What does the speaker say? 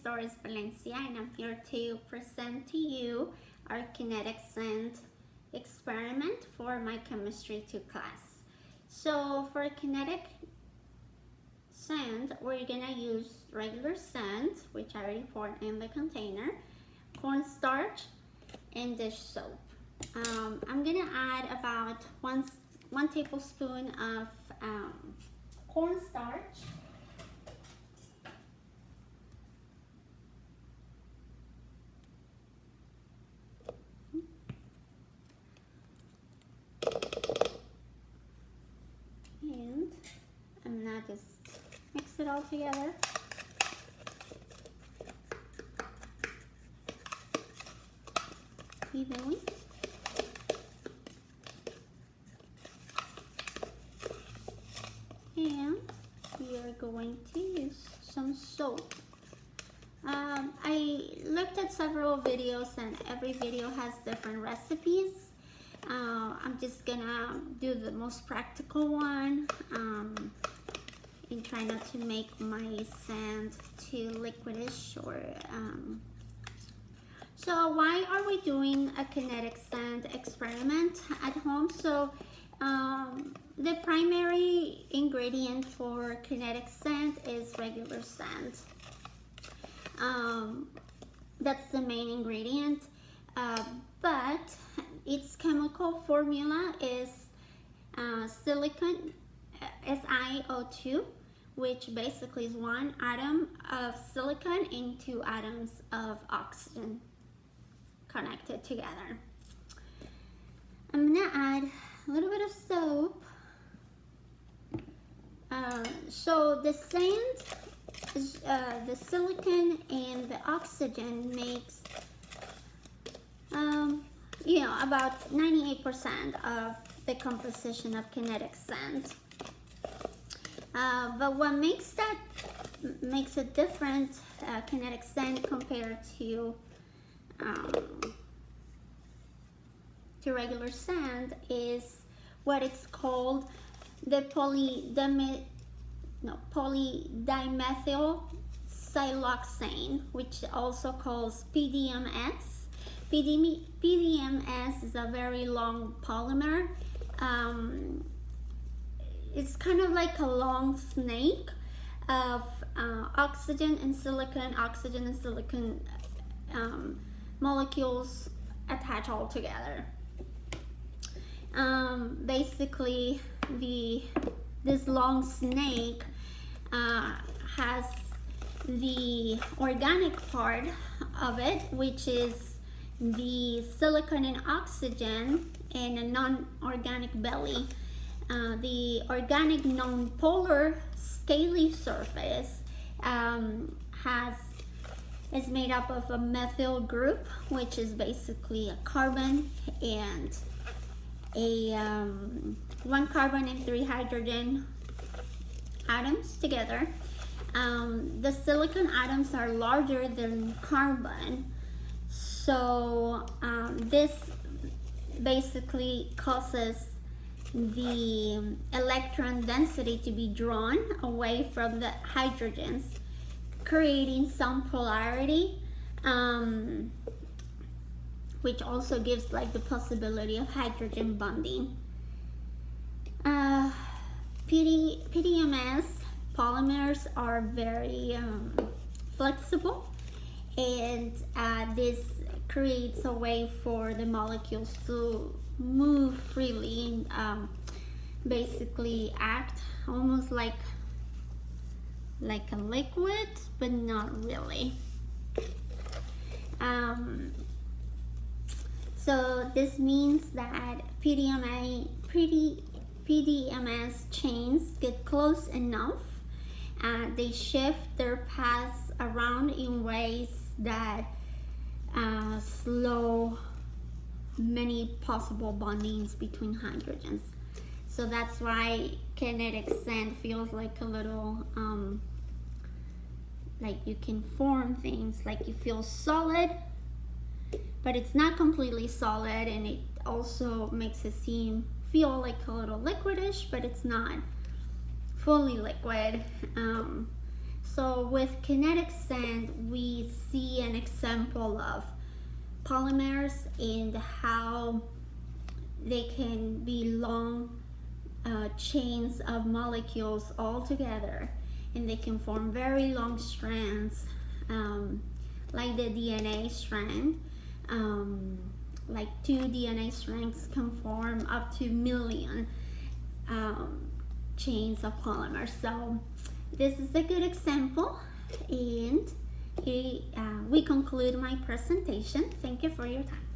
Doris Valencia, and I'm here to present to you our kinetic sand experiment for my chemistry 2 class. So for kinetic sand, we're gonna use regular sand, which I already poured in the container, cornstarch, and dish soap. I'm gonna add about one tablespoon of cornstarch. And I'm gonna just mix it all together. Evenly. And we are going to use some soap. I looked at several videos and every video has different recipes. I'm just gonna do the most practical one and try not to make my sand too liquidish or so why are we doing a kinetic sand experiment at home? So the primary ingredient for kinetic sand is regular sand. That's the main ingredient, but its chemical formula is silicon SiO2, which basically is one atom of silicon and 2 atoms of oxygen connected together. I'm gonna add a little bit of soap. So the sand is the silicon and the oxygen makes about 98% of the composition of kinetic sand. But what makes a different kinetic sand compared to regular sand is what it's called the polydimethyl siloxane, which also calls PDMS. PDMS is a very long polymer. It's kind of like a long snake of oxygen and silicon molecules attached all together. Basically, this long snake has the organic part of it, which is the silicon and oxygen, and a non-organic belly. The organic non-polar scaly surface is made up of a methyl group, which is basically a carbon and one carbon and 3 hydrogen atoms together. The silicon atoms are larger than carbon, so this basically causes the electron density to be drawn away from the hydrogens, creating some polarity, which also gives like the possibility of hydrogen bonding. PDMS polymers are very flexible, and this creates a way for the molecules to move freely and basically act almost like a liquid, but not really. So this means that PDMS chains get close enough and they shift their paths around in ways that slow many possible bondings between hydrogens. So that's why kinetic sand feels like a little like you can form things, like you feel solid, but it's not completely solid, and it also makes it feel like a little liquidish, but it's not fully liquid. So with kinetic sand, we see an example of polymers and how they can be long chains of molecules all together, and they can form very long strands, like the DNA strand. Like 2 DNA strands can form up to million chains of polymers. So this is a good example, and we conclude my presentation. Thank you for your time.